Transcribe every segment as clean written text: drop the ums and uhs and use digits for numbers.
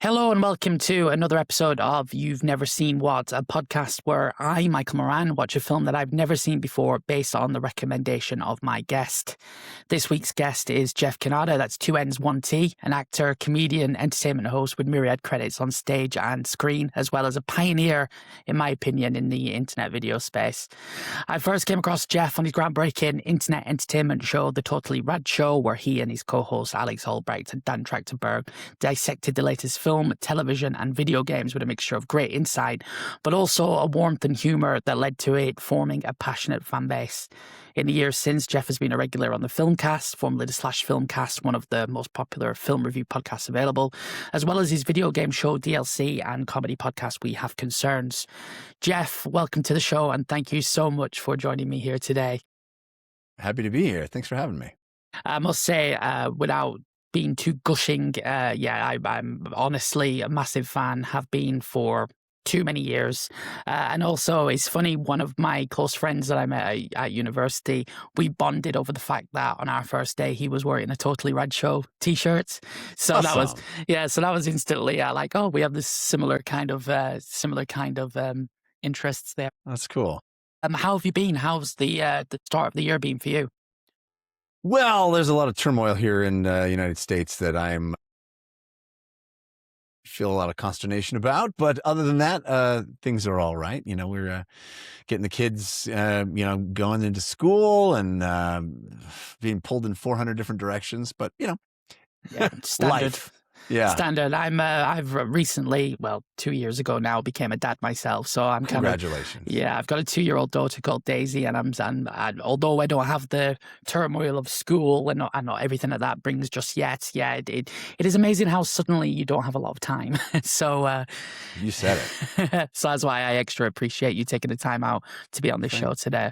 Hello and welcome to another episode of You've Never Seen What, a podcast where I, Michael Moran, watch a film that I've never seen before based on the recommendation of my guest. This week's guest is Jeff Cannata, that's 2Ns1T, an actor, comedian, entertainment host with myriad credits on stage and screen, as well as a pioneer, in my opinion, in the internet video space. I first came across Jeff on his groundbreaking internet entertainment show, The Totally Rad Show, where he and his co-host Alex Albrecht and Dan Trachtenberg dissected the latest film, television, and video games with a mixture of great insight, but also a warmth and humour that led to it forming a passionate fan base. In the years since, Jeff has been a regular on the Filmcast, formerly the Slash Filmcast, one of the most popular film review podcasts available, as well as his video game show DLC and comedy podcast We Have Concerns. Jeff, welcome to the show, and thank you so much for joining me here today. Happy to be here. Thanks for having me. I must say, without being too gushing, I'm honestly a massive fan, have been for too many years. And also, it's funny, one of my close friends that I met at university, we bonded over the fact that on our first day, he was wearing a Totally Rad Show t-shirt. So Awesome. that was instantly like, oh, we have this similar kind of interests there. That's cool. How have you been? How's the start of the year been for you? Well, there's a lot of turmoil here in the United States that feel a lot of consternation about. But other than that, things are all right. You know, we're getting the kids, going into school and being pulled in 400 different directions. But, Yeah, standard. life. Yeah. Standard. I've recently, 2 years ago now, became a dad myself. So I'm kind of, Congratulations. I've got a 2-year-old daughter called Daisy, and although I don't have the turmoil of school and not everything that brings just yet, it is amazing how suddenly you don't have a lot of time. So You said it. so that's why I extra appreciate you taking the time out to be on this show today.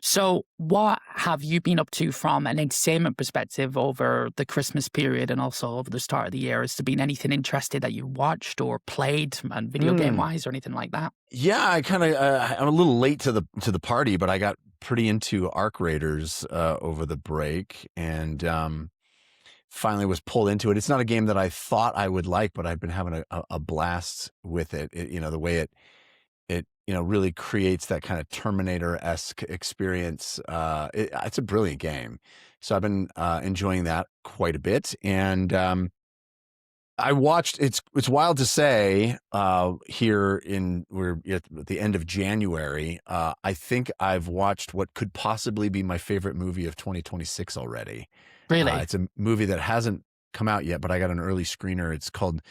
So what have you been up to from an entertainment perspective over the Christmas period and also over the start of the year? Has there been anything interesting that you watched or played, and video game wise or anything like that? Yeah, I kind of I'm a little late to the party, but I got pretty into Arc Raiders over the break, and finally was pulled into it. It's not a game that I thought I would like, but I've been having a blast with it. The way it really creates that kind of Terminator-esque experience. It's a brilliant game. So I've been enjoying that quite a bit. And I watched, it's wild to say, we're at the end of January. I think I've watched what could possibly be my favorite movie of 2026 already. Really? It's a movie that hasn't come out yet, but I got an early screener. It's called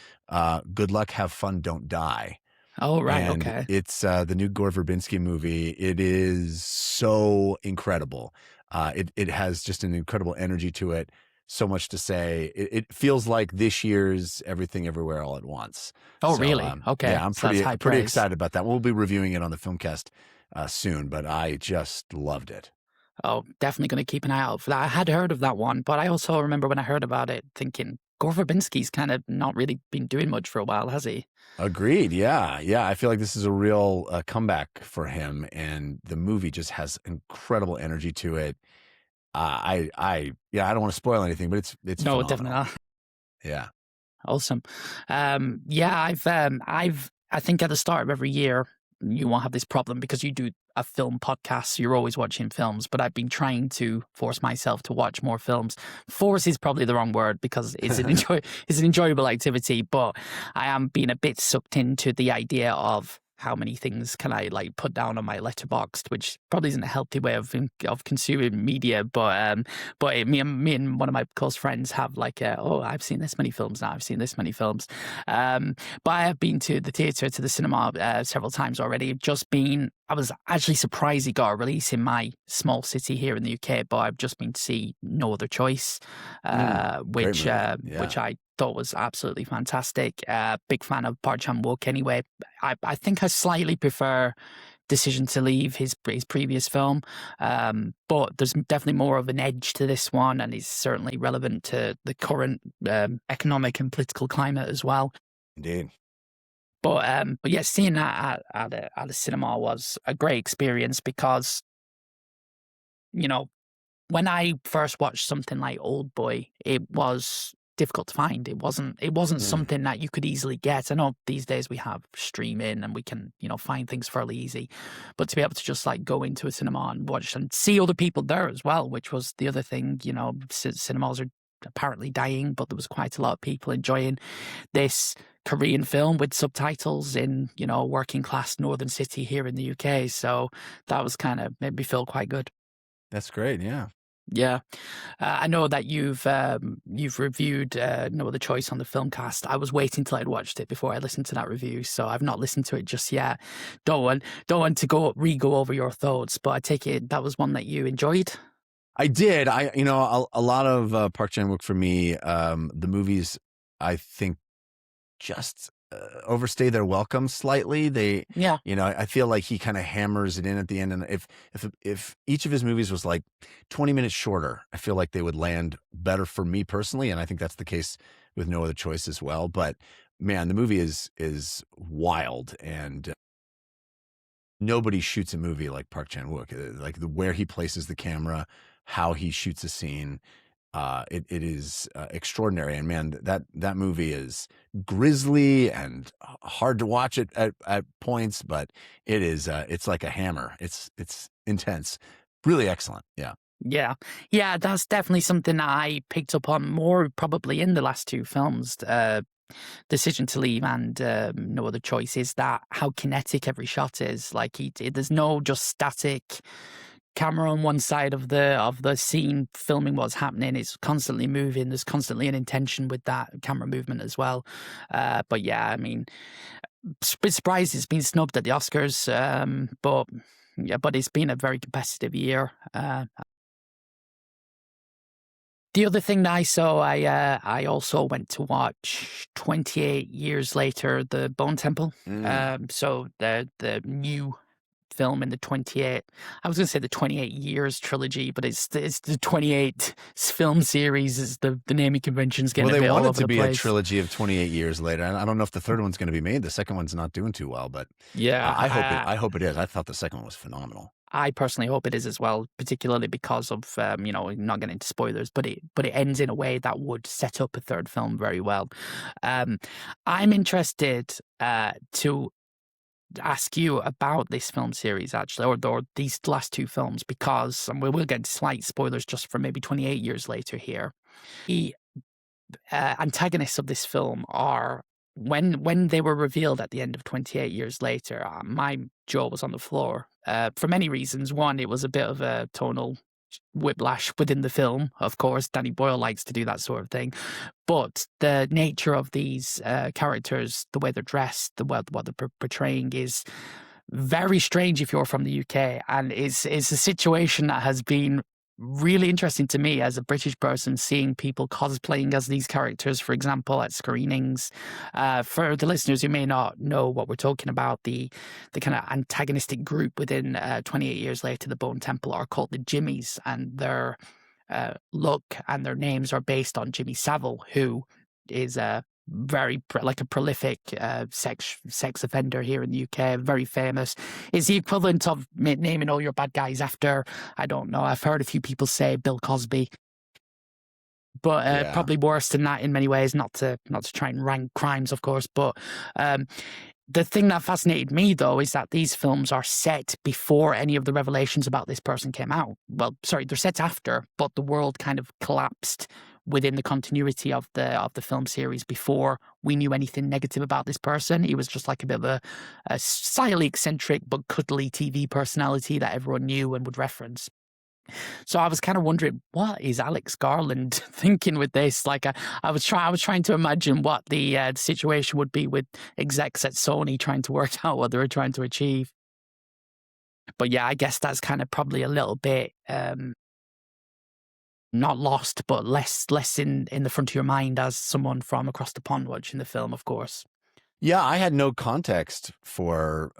Good Luck, Have Fun, Don't Die. Oh, right. And Okay. it's the new Gore Verbinski movie. It is so incredible. It has just an incredible energy to it. So much to say. It feels like this year's Everything Everywhere All at Once. Oh, So, really? Okay. Yeah, I'm So that's high pretty praise. excited about that. We'll be reviewing it on the Filmcast soon, but I just loved it. Oh, definitely going to keep an eye out for that. I had heard of that one, but I also remember when I heard about it thinking, Gore Verbinski's kind of not really been doing much for a while, has he? Agreed. Yeah. I feel like this is a real comeback for him, and the movie just has incredible energy to it. I don't want to spoil anything, but it's No, phenomenal. definitely not. Yeah. Awesome. I think at the start of every year, you won't have this problem because you do a film podcast. So you're always watching films, but I've been trying to force myself to watch more films. Force is probably the wrong word because it's an enjoyable activity, but I am being a bit sucked into the idea of how many things can I put down on my Letterboxd, which probably isn't a healthy way of consuming media. But me and one of my close friends have I've seen this many films now. I've seen this many films. But I have been to the theatre, to the cinema several times already. I was actually surprised it got a release in my small city here in the UK, but I've just been to see No Other Choice, which I thought was absolutely fantastic. Big fan of Park Chan-wook anyway. I think I slightly prefer Decision to Leave, his previous film, but there's definitely more of an edge to this one, and is certainly relevant to the current economic and political climate as well. Indeed. But yeah, seeing that at the cinema was a great experience because, when I first watched something like Old Boy, it was difficult to find. It wasn't something that you could easily get. I know these days we have streaming and we can, find things fairly easy, but to be able to just like go into a cinema and watch and see other people there as well, which was the other thing. Cinemas are apparently dying, but there was quite a lot of people enjoying this Korean film with subtitles in, working class northern city here in the UK. So that was kind of made me feel quite good. That's great. Yeah. Yeah. I know that you've reviewed No Other Choice on the Filmcast. I was waiting till I'd watched it before I listened to that review, so I've not listened to it just yet. Don't want to go over your thoughts, but I take it that was one that you enjoyed. I did. A lot of Park Chan-wook for me, the movies, I think, just overstay their welcome slightly. I feel like he kind of hammers it in at the end. And if each of his movies was like 20 minutes shorter, I feel like they would land better for me personally. And I think that's the case with No Other Choice as well. But man, the movie is wild, and nobody shoots a movie like Park Chan-wook. Like where he places the camera, how he shoots a scene, it is extraordinary. And man, that movie is grisly and hard to watch at points, but it is it's like a hammer. It's intense, really excellent. Yeah. That's definitely something that I picked up on more probably in the last two films. Decision to Leave and No Other Choice is that how kinetic every shot is. Like there's no just static camera on one side of the scene filming what's happening. It's constantly moving. There's constantly an intention with that camera movement as well. But yeah, I mean, bit surprised it's been snubbed at the Oscars. But it's been a very competitive year. The other thing that I saw, I also went to watch 28 Years Later, The Bone Temple. So the new film in the 28, I was going to say the 28 Years trilogy, but it's the 28 film series is the naming convention's getting a bit all over the place. Well, they want it to be a trilogy of 28 Years Later. I don't know if the third one's going to be made. The second one's not doing too well, but yeah, I hope it is. I thought the second one was phenomenal. I personally hope it is as well, particularly because of not getting into spoilers, but it ends in a way that would set up a third film very well. I'm interested to ask you about this film series actually, or these last two films, because we will get slight spoilers just for maybe 28 Years Later here. The antagonists of this film are, when they were revealed at the end of 28 Years Later, my jaw was on the floor for many reasons. One, it was a bit of a tonal whiplash within the film. Of course, Danny Boyle likes to do that sort of thing. But the nature of these characters, the way they're dressed, what they're portraying is very strange if you're from the UK. And it's a situation that has been really interesting to me as a British person, seeing people cosplaying as these characters, for example, at screenings. For the listeners who may not know what we're talking about, the kind of antagonistic group within 28 Years Later, the Bone Temple, are called the Jimmies, and their look and their names are based on Jimmy Savile, who is very like a prolific sex offender here in the UK, very famous. Is the equivalent of naming all your bad guys after, I don't know, I've heard a few people say Bill Cosby, but probably worse than that in many ways, not to try and rank crimes, of course. But the thing that fascinated me, though, is that these films are set before any of the revelations about this person came out. Well, sorry, they're set after, but the world kind of collapsed within the continuity of the film series before we knew anything negative about this person. He was just like a bit of a slightly eccentric but cuddly TV personality that everyone knew and would reference. So I was kind of wondering, what is Alex Garland thinking with this? Like, I was trying to imagine what the situation would be with execs at Sony trying to work out what they were trying to achieve. But yeah, I guess that's kind of probably a little bit not lost, but less in the front of your mind as someone from across the pond watching the film, of course. Yeah, I had no context for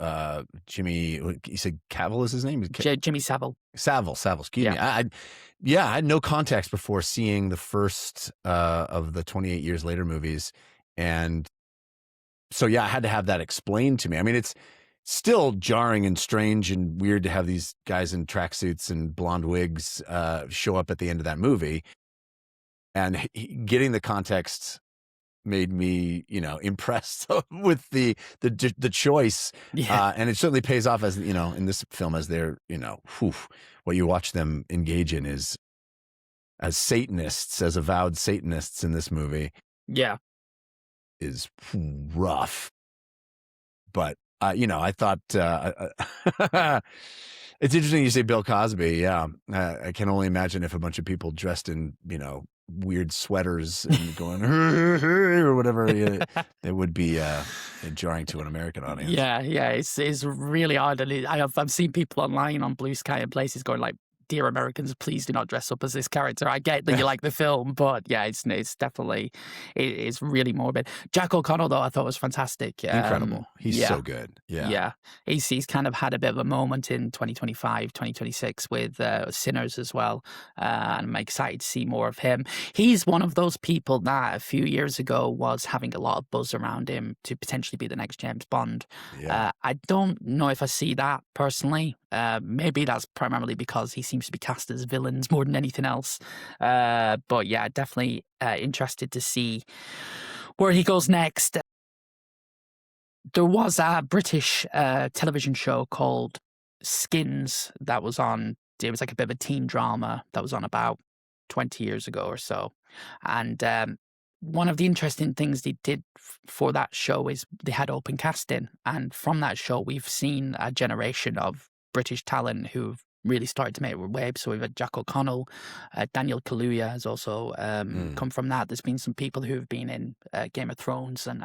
Jimmy. You said Cavill is his name? Jimmy Savile. Savile, excuse me. I had no context before seeing the first of the 28 Years Later movies. And so, yeah, I had to have that explained to me. I mean, it's still jarring and strange and weird to have these guys in tracksuits and blonde wigs show up at the end of that movie. and getting the context made me, impressed with the choice. Yeah. And it certainly pays off, as in this film, as they're, what you watch them engage in is, as Satanists, as avowed Satanists in this movie, Yeah. is rough. But I thought it's interesting you say Bill Cosby. Yeah, I can only imagine if a bunch of people dressed in weird sweaters and going or whatever, it would be jarring to an American audience. Yeah, it's really odd, and I've seen people online on Blue Sky and places going like, "Dear Americans, please do not dress up as this character." I get that you like the film, but yeah, it's definitely it's really morbid. Jack O'Connell, though, I thought was fantastic. Incredible. He's yeah. so good. Yeah. Yeah, he's kind of had a bit of a moment in 2025, 2026 with Sinners as well, and I'm excited to see more of him. He's one of those people that a few years ago was having a lot of buzz around him to potentially be the next James Bond. Yeah. I don't know if I see that personally. Maybe that's primarily because he seems to be cast as villains more than anything else. But yeah, definitely interested to see where he goes next. There was a British television show called Skins that was on. It was like a bit of a teen drama that was on about 20 years ago or so. And one of the interesting things they did for that show is they had open casting. And from that show, we've seen a generation of British talent who've really started to make a wave. So we've had Jack O'Connell, Daniel Kaluuya has also come from that. There's been some people who've been in Game of Thrones and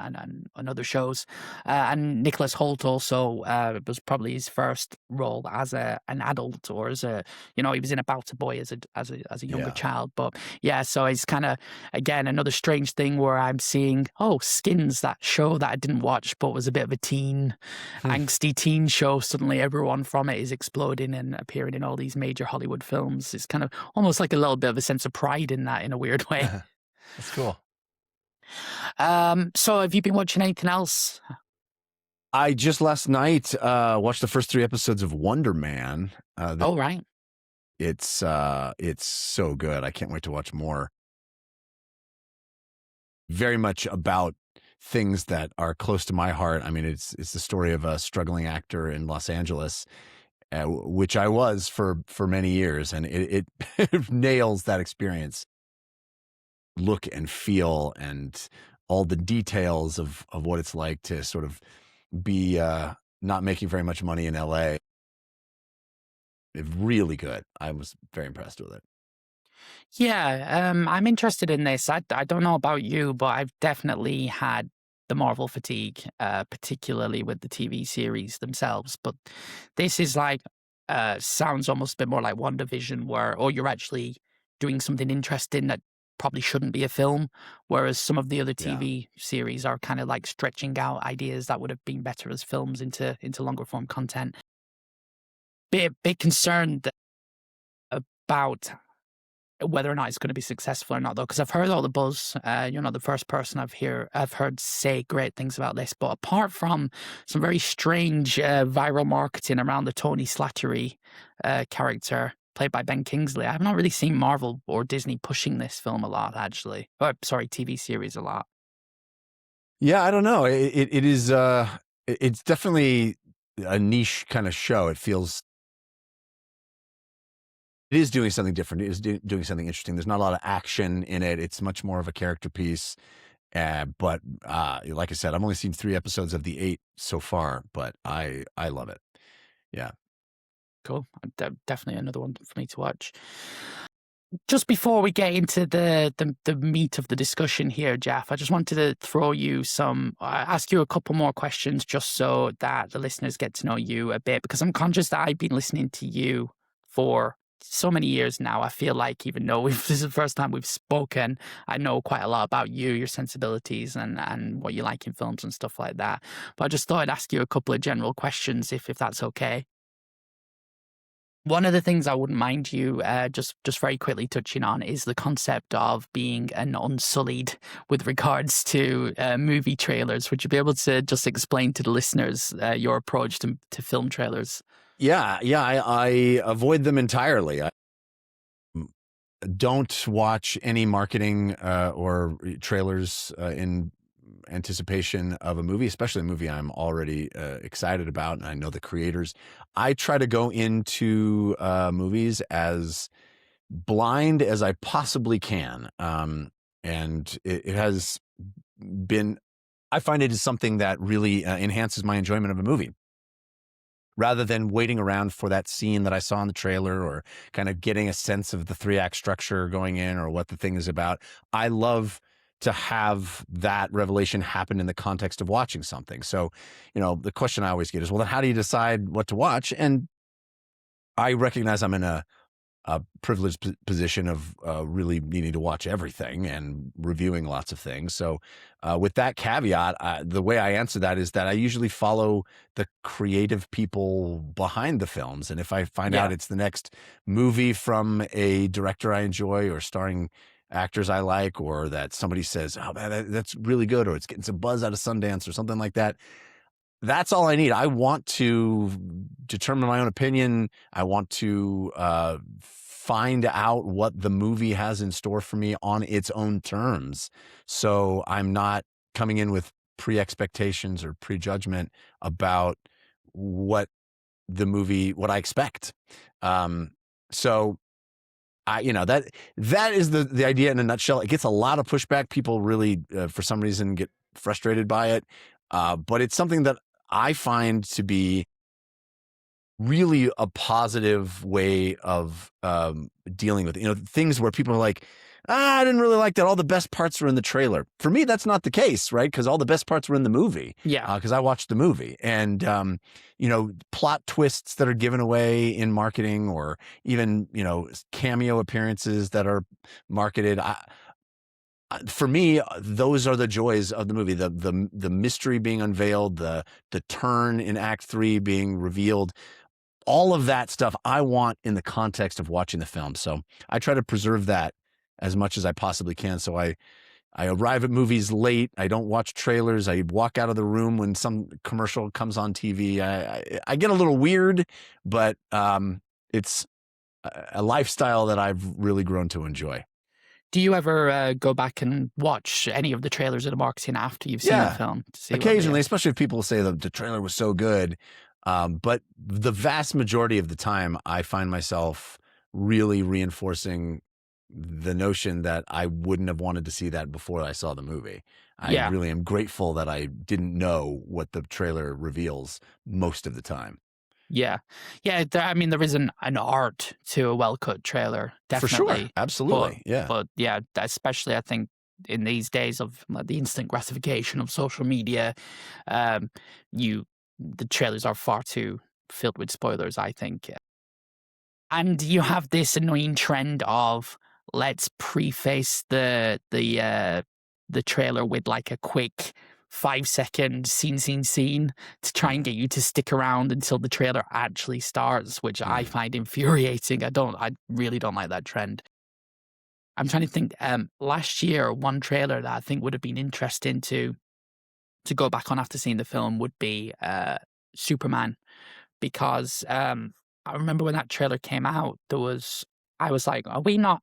other shows, and Nicholas Hoult also was probably his first role as an adult, or as a he was in About a Boy as a younger child. But yeah, so it's kind of again another strange thing where I'm seeing Skins, that show that I didn't watch but was a bit of a angsty teen show. Suddenly everyone from it is exploding and appearing in all these major Hollywood films. It's kind of almost like a little bit of a sense of pride in that, in a weird way. That's cool. So have you been watching anything else? I just last night watched the first 3 episodes of Wonder Man. Right. It's so good. I can't wait to watch more. Very much about things that are close to my heart. I mean, it's the story of a struggling actor in Los Angeles, which I was for many years, and it nails that experience. Look and feel and all the details of what it's like to sort of be not making very much money in LA. It's really good. I was very impressed with it. Yeah, I'm interested in this. I don't know about you, but I've definitely had the Marvel fatigue, particularly with the TV series themselves. But this is like, sounds almost a bit more like WandaVision, where you're actually doing something interesting that probably shouldn't be a film, whereas some of the other TV series are kind of like stretching out ideas that would have been better as films into longer form content. Bit concerned about whether or not it's going to be successful or not, though, because I've heard all the buzz. You're not the first person I've heard say great things about this. But apart from some very strange viral marketing around the Tony Slattery character played by Ben Kingsley, I've not really seen Marvel or Disney pushing this film a lot, actually. Or sorry, TV series a lot. Yeah, I don't know. It is. It's definitely a niche kind of show. It feels. It is doing something different. It is doing something interesting. There's not a lot of action in it. It's much more of a character piece. But like I said, I've only seen 3 episodes of the 8 so far, but I love it. Yeah. Cool. Definitely another one for me to watch. Just before we get into the meat of the discussion here, Jeff, I just wanted to ask you a couple more questions just so that the listeners get to know you a bit, because I'm conscious that I've been listening to you for so many years now. I feel like even though this is the first time we've spoken, I know quite a lot about you, your sensibilities, and what you like in films and stuff like that. But I just thought I'd ask you a couple of general questions if that's okay. One of the things I wouldn't mind you just very quickly touching on is the concept of being an unsullied with regards to movie trailers. Would you be able to just explain to the listeners your approach to film trailers? Yeah. I avoid them entirely. don't watch any marketing or trailers in anticipation of a movie, especially a movie I'm already excited about and I know the creators. I try to go into movies as blind as I possibly can. And it has been, I find it is something that really enhances my enjoyment of a movie. Rather than waiting around for that scene that I saw in the trailer or kind of getting a sense of the 3-act structure going in or what the thing is about, I love to have that revelation happen in the context of watching something. So, the question I always get is, well, then how do you decide what to watch? And I recognize I'm in a privileged position of really needing to watch everything and reviewing lots of things. So with that caveat, the way I answer that is that I usually follow the creative people behind the films. And if I find out it's the next movie from a director I enjoy or starring actors I like, or that somebody says, oh man, that's really good, or it's getting some buzz out of Sundance or something like that, that's all I need. I want to determine my own opinion. I want to find out what the movie has in store for me on its own terms. So I'm not coming in with pre-expectations or prejudgment about what I expect. So that is the idea in a nutshell. It gets a lot of pushback. People really, for some reason, get frustrated by it. But it's something that I find to be really a positive way of dealing with things where people are like, I didn't really like that. All the best parts were in the trailer. For me, that's not the case, right? Because all the best parts were in the movie. Yeah. Because I watched the movie. And, plot twists that are given away in marketing, or even, cameo appearances that are marketed. For me, those are the joys of the movie. The mystery being unveiled, the turn in Act 3 being revealed, all of that stuff I want in the context of watching the film. So I try to preserve that as much as I possibly can. So I arrive at movies late. I don't watch trailers. I walk out of the room when some commercial comes on TV. I get a little weird, but it's a lifestyle that I've really grown to enjoy. Do you ever go back and watch any of the trailers or the marketing after you've seen the film? To see occasionally, especially if people say the trailer was so good. But the vast majority of the time, I find myself really reinforcing the notion that I wouldn't have wanted to see that before I saw the movie. I really am grateful that I didn't know what the trailer reveals most of the time. Yeah. There is an art to a well-cut trailer, definitely. For sure. Absolutely. But especially I think in these days of the instant gratification of social media, the trailers are far too filled with spoilers, I think. And you have this annoying trend of let's preface the trailer with like a quick 5-second scene to try and get you to stick around until the trailer actually starts, which I find infuriating. I really don't like that trend. I'm trying to think. Last year, one trailer that I think would have been interesting to go back on after seeing the film would be Superman, because I remember when that trailer came out, I was like, are we not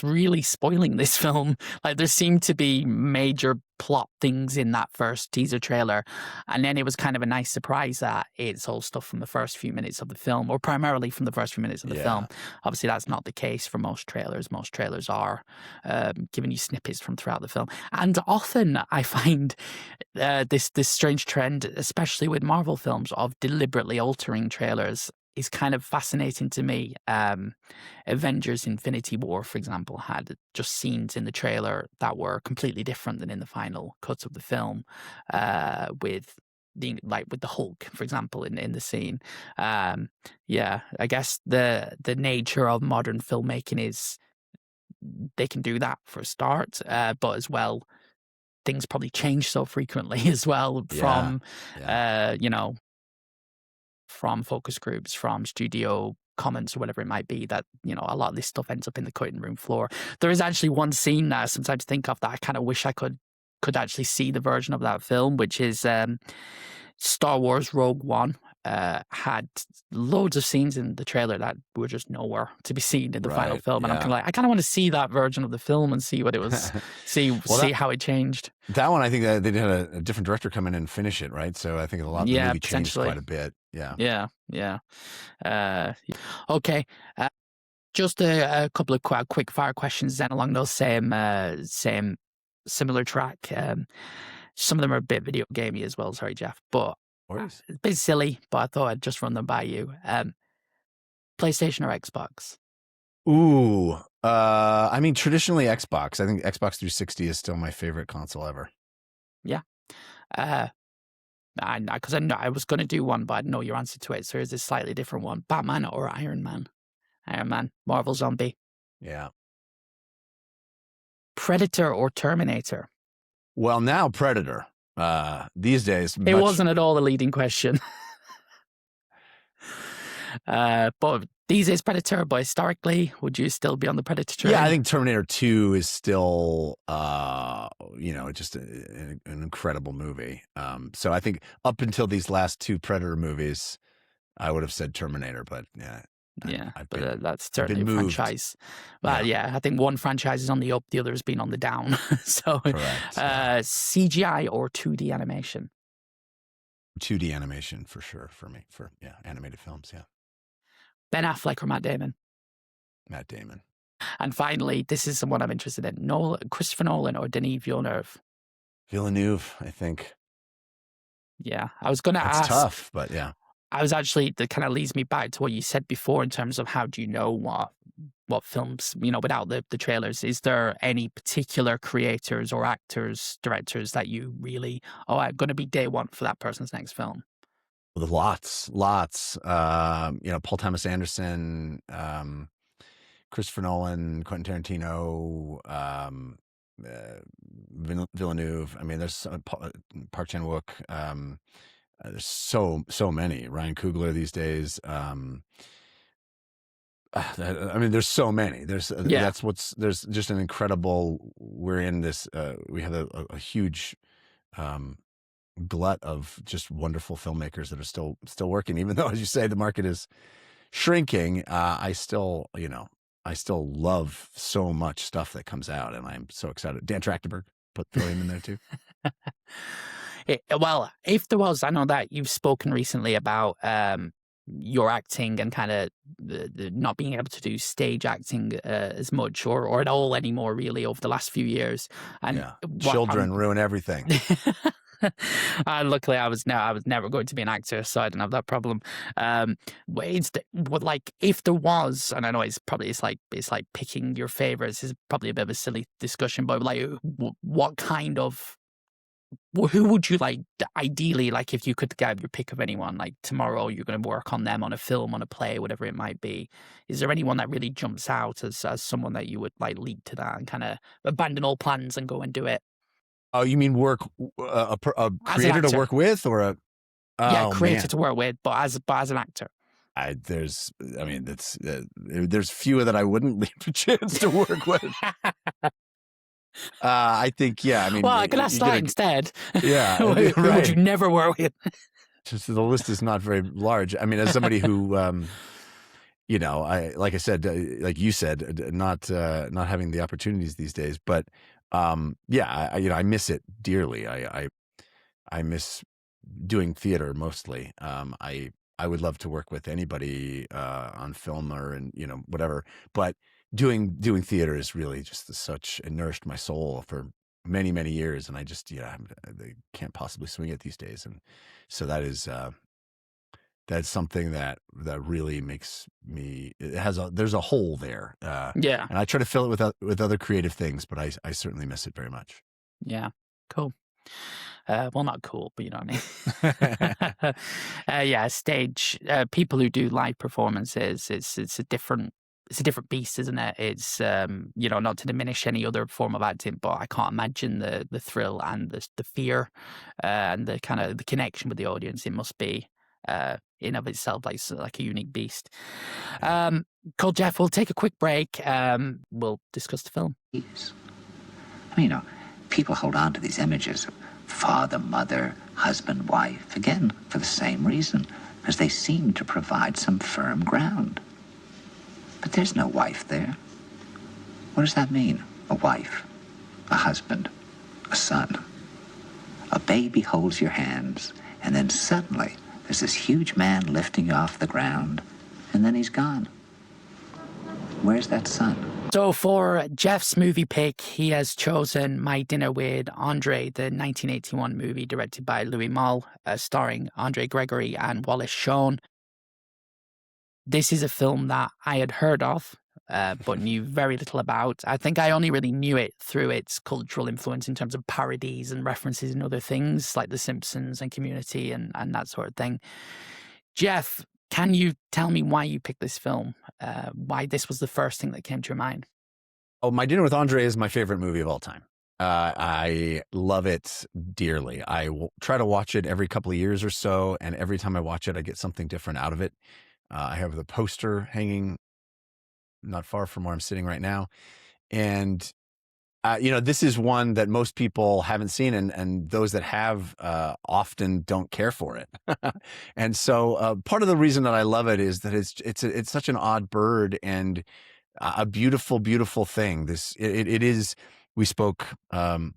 really spoiling this film? Like, there seemed to be major plot things in that first teaser trailer, and then it was kind of a nice surprise that it's all stuff from the first few minutes of the film, or primarily from the first few minutes of the film. Obviously that's not the case for most trailers. Most trailers are giving you snippets from throughout the film, and often I find this strange trend, especially with Marvel films, of deliberately altering trailers is kind of fascinating to me. Avengers Infinity War, for example, had just scenes in the trailer that were completely different than in the final cut of the film, with the Hulk, for example, in the scene. I guess the nature of modern filmmaking is they can do that for a start, but as well, things probably change so frequently as well from from focus groups, from studio comments or whatever it might be, that a lot of this stuff ends up in the cutting room floor. There is actually one scene that I sometimes think of that I kind of wish I could actually see the version of that film, which is Star Wars Rogue One. had loads of scenes in the trailer that were just nowhere to be seen in the final Right, film, and I'm yeah. kind of like, I kind of want to see that version of the film and see what it was, see how it changed. That one, I think that they had a different director come in and finish it, right? So I think a lot of the movie changed quite a bit. Yeah. Okay. Just a couple of quick fire questions then along those similar track. Some of them are a bit video gamey as well. Sorry, Jeff, but it's a bit silly. But I thought I'd just run them by you. PlayStation or Xbox? Ooh, I mean, traditionally Xbox. I think Xbox 360 is still my favorite console ever. Yeah. Because I was going to do one, but I know your answer to it. So here's a slightly different one: Batman or Iron Man? Iron Man, Marvel Zombie. Yeah. Predator or Terminator? Well, now Predator. These days, it wasn't at all a leading question. But these days Predator, but historically, would you still be on the Predator train? Yeah, I think Terminator 2 is still, just an incredible movie. So I think up until these last two Predator movies, I would have said Terminator, but yeah. That's certainly a franchise. Well, I think one franchise is on the up, the other has been on the down. So, correct. CGI or 2D animation? 2D animation for sure for me. Animated films. Yeah. Ben Affleck or Matt Damon? Matt Damon. And finally, this is someone I'm interested in: Christopher Nolan or Denis Villeneuve? Villeneuve, I think. Yeah, I was going to ask. It's tough, but yeah. I was actually, that kind of leads me back to what you said before in terms of how do you know what films, without the trailers. Is there any particular creators or actors, directors that you really, I'm going to be day one for that person's next film? Lots. Paul Thomas Anderson, Christopher Nolan, Quentin Tarantino, Villeneuve. I mean, there's Park Chan-wook. There's so many. Ryan Coogler these days. I mean, there's so many. There's just an incredible. We're in this. We have a huge glut of just wonderful filmmakers that are still working, even though, as you say, the market is shrinking. I still love so much stuff that comes out, and I'm so excited. Dan Trachtenberg, throw him in there too. Well, if there was, I know that you've spoken recently about your acting and kind of the not being able to do stage acting as much or at all anymore, really, over the last few years. And children ruin everything. Luckily, I was never going to be an actor, so I didn't have that problem. If there was, and I know it's like picking your favorites is probably a bit of a silly discussion, but like, what kind of, who would you like ideally, like if you could get your pick of anyone, like tomorrow you're going to work on them on a film, on a play, whatever it might be, is there anyone that really jumps out as someone that you would like lead to that and kind of abandon all plans and go and do it? Oh, you mean work a creator to work with, or a creator to work with, but as an actor? There's few that I wouldn't leave a chance to work with. I think, I mean, well, I can ask that instead. Yeah, who would you never work with? Just the list is not very large. I mean, as somebody who, like I said, like you said, not having the opportunities these days, but I miss it dearly. I miss doing theater mostly. I would love to work with anybody on film or whatever, but doing theater is really just it nourished my soul for many, many years, and I just they can't possibly swing it these days, and so that's something that really makes me. There's a hole there, and I try to fill it with other creative things, but I certainly miss it very much. Yeah, cool. Well, not cool, but you know what I mean. Stage people who do live performances, it's a different beast, isn't it? It's not to diminish any other form of acting, but I can't imagine the thrill and the fear and the kind of the connection with the audience. It must be in of itself like a unique beast. Cool, Jeff. We'll take a quick break. We'll discuss the film. I mean, people hold on to these images of father, mother, husband, wife, again, for the same reason. as they seem to provide some firm ground. But there's no wife there. What does that mean? A wife, a husband, a son. A baby holds your hands, and then suddenly there's this huge man lifting you off the ground, and then he's gone. Where's that son? So for Jeff's movie pick, he has chosen My Dinner with Andre, the 1981 movie directed by Louis Malle, starring Andre Gregory and Wallace Shawn. This is a film that I had heard of, but knew very little about. I think I only really knew it through its cultural influence in terms of parodies and references and other things like The Simpsons and Community and that sort of thing. Jeff, can you tell me why you picked this film? Why this was the first thing that came to your mind? Oh, My Dinner with Andre is my favorite movie of all time. I love it dearly. I try to watch it every couple of years or so, and every time I watch it, I get something different out of it. I have the poster hanging not far from where I'm sitting right now. And, this is one that most people haven't seen, and those that have often don't care for it. And so part of the reason that I love it is that it's such an odd bird and a beautiful, beautiful thing. It is, we spoke in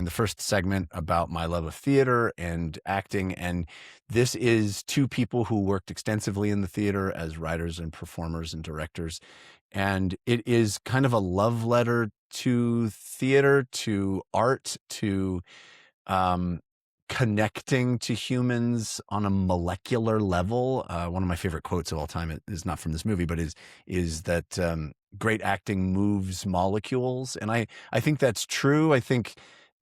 the first segment about my love of theater and acting, and this is two people who worked extensively in the theater as writers and performers and directors. And it is kind of a love letter to theater, to art, to connecting to humans on a molecular level. One of my favorite quotes of all time is not from this movie, but is that great acting moves molecules. And I think that's true. I think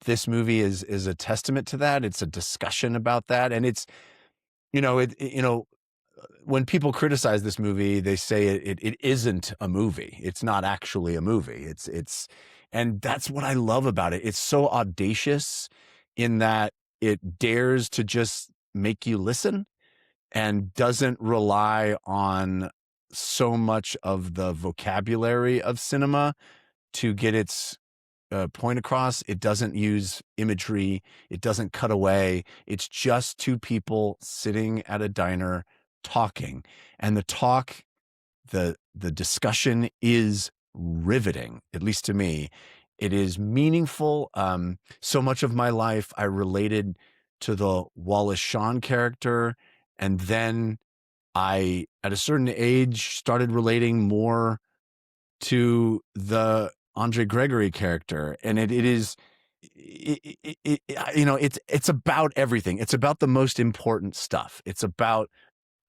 this movie is a testament to that. It's a discussion about that. And it's, when people criticize this movie, they say it isn't a movie. It's not actually a movie. And that's what I love about it. It's so audacious in that it dares to just make you listen and doesn't rely on so much of the vocabulary of cinema to get its point across. It doesn't use imagery. It doesn't cut away. It's just two people sitting at a diner talking, and the discussion is riveting, at least to me. It is meaningful. So much of my life I related to the Wallace Shawn character, and then I, at a certain age, started relating more to the Andre Gregory character, and it's about everything. It's about the most important stuff. It's about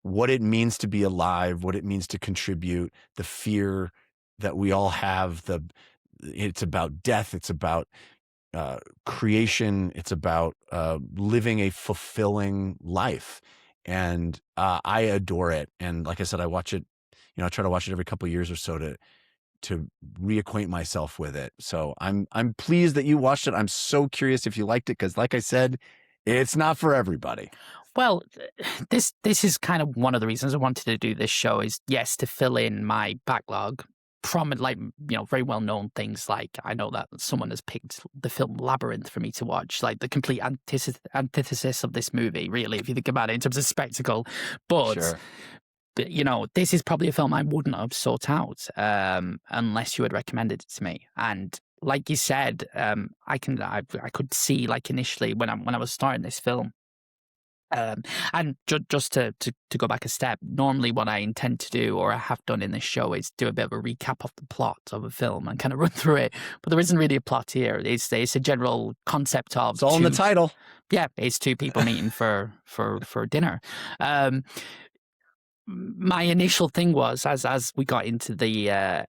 what it means to be alive, what it means to contribute, the fear that we all have. It's about death. It's about creation. It's about living a fulfilling life. And I adore it. And like I said, I watch it, I try to watch it every couple of years or so to reacquaint myself with it. So I'm pleased that you watched it. I'm so curious if you liked it, because like I said, it's not for everybody. Well, this is kind of one of the reasons I wanted to do this show is, yes, to fill in my backlog from very well known things. Like, I know that someone has picked the film Labyrinth for me to watch, like the complete antithesis of this movie, really, if you think about it in terms of spectacle. But Sure. This is probably a film I wouldn't have sought out unless you had recommended it to me. And like you said, I could see, like, initially when I was starting this film. And just to go back a step, normally what I intend to do, or I have done in this show, is do a bit of a recap of the plot of a film and kind of run through it. But there isn't really a plot here. It's a general concept of It's all in the title. Yeah, it's two people meeting for dinner. My initial thing was, as we got into the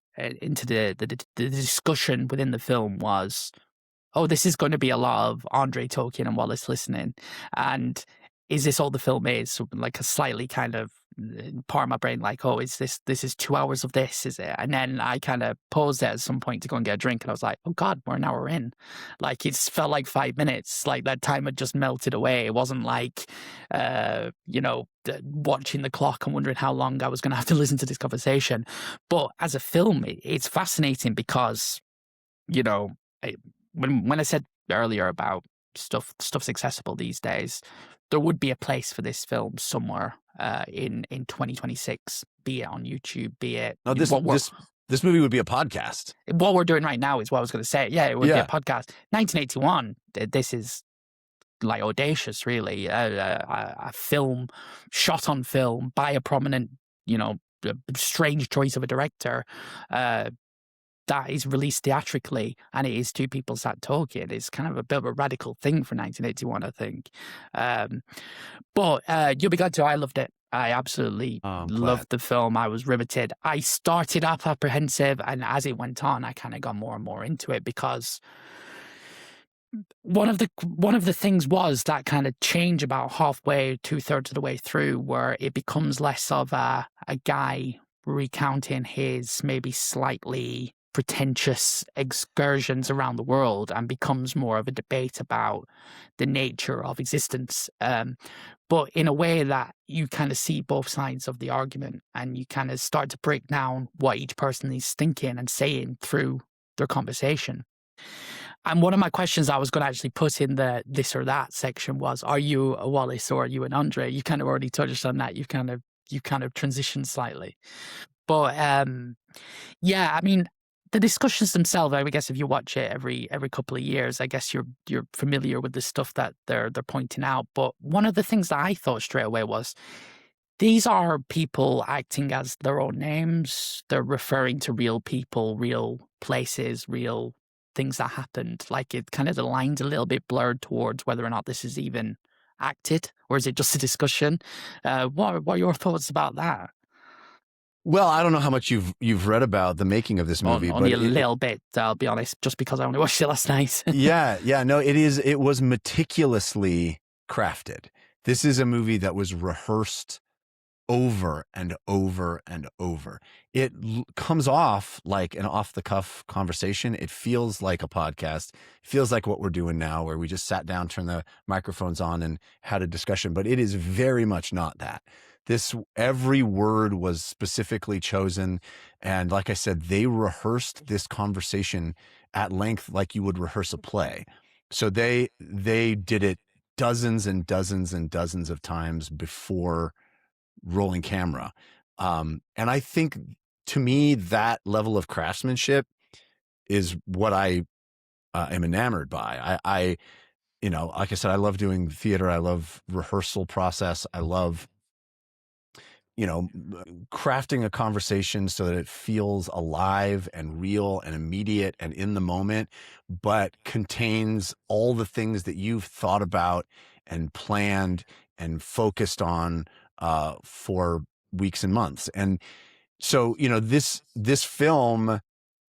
discussion within the film, was, oh, this is going to be a lot of Andre talking and Wallace listening, and is this all the film is? So, like, a slightly kind of part of my brain, like, oh, this is 2 hours of this, is it? And then I kind of paused it at some point to go and get a drink, and I was like, oh God, we're an hour in. Like, it felt like 5 minutes. Like, that time had just melted away. It wasn't like, watching the clock and wondering how long I was going to have to listen to this conversation. But as a film, it's fascinating because, when I said earlier about stuff's accessible these days, there would be a place for this film somewhere in 2026, be it on YouTube, be it No, this movie would be a podcast. what we're doing right now is what I was going to say. Yeah, it would be a podcast. 1981. This is like audacious, really. A film shot on film by a prominent, strange choice of a director. That is released theatrically, and it is two people sat talking. It's kind of a bit of a radical thing for 1981, I think. But you'll be glad to. I loved it. I absolutely loved the film. I was riveted. I started up apprehensive, and as it went on, I kind of got more and more into it, because one of the things was that kind of change about halfway, 2/3 of the way through, where it becomes less of a guy recounting his maybe slightly pretentious excursions around the world, and becomes more of a debate about the nature of existence, but in a way that you kind of see both sides of the argument, and you kind of start to break down what each person is thinking and saying through their conversation. And one of my questions I was going to actually put in the this or that section was, are you a Wallace or are you an Andre? You kind of already touched on that. You kind of transitioned slightly. But yeah, I mean, the discussions themselves, I guess if you watch it every couple of years, I guess you're familiar with the stuff that they're pointing out. But one of the things that I thought straight away was, these are people acting as their own names. They're referring to real people, real places, real things that happened. Like, it kind of, the line's a little bit blurred towards whether or not this is even acted, or is it just a discussion? What are your thoughts about that? Well, I don't know how much you've read about the making of this movie. Only a little bit, I'll be honest, just because I only watched it last night. Yeah. No, it was meticulously crafted. This is a movie that was rehearsed over and over and over. It comes off like an off-the-cuff conversation. It feels like a podcast. It feels like what we're doing now, where we just sat down, turned the microphones on, and had a discussion. But it is very much not that. Every word was specifically chosen. And like I said, they rehearsed this conversation at length like you would rehearse a play. So they did it dozens and dozens and dozens of times before rolling camera. And I think, to me, that level of craftsmanship is what I am enamored by. I like I said, I love doing theater. I love rehearsal process. I love, crafting a conversation so that it feels alive and real and immediate and in the moment, but contains all the things that you've thought about and planned and focused on for weeks and months. And so, this film,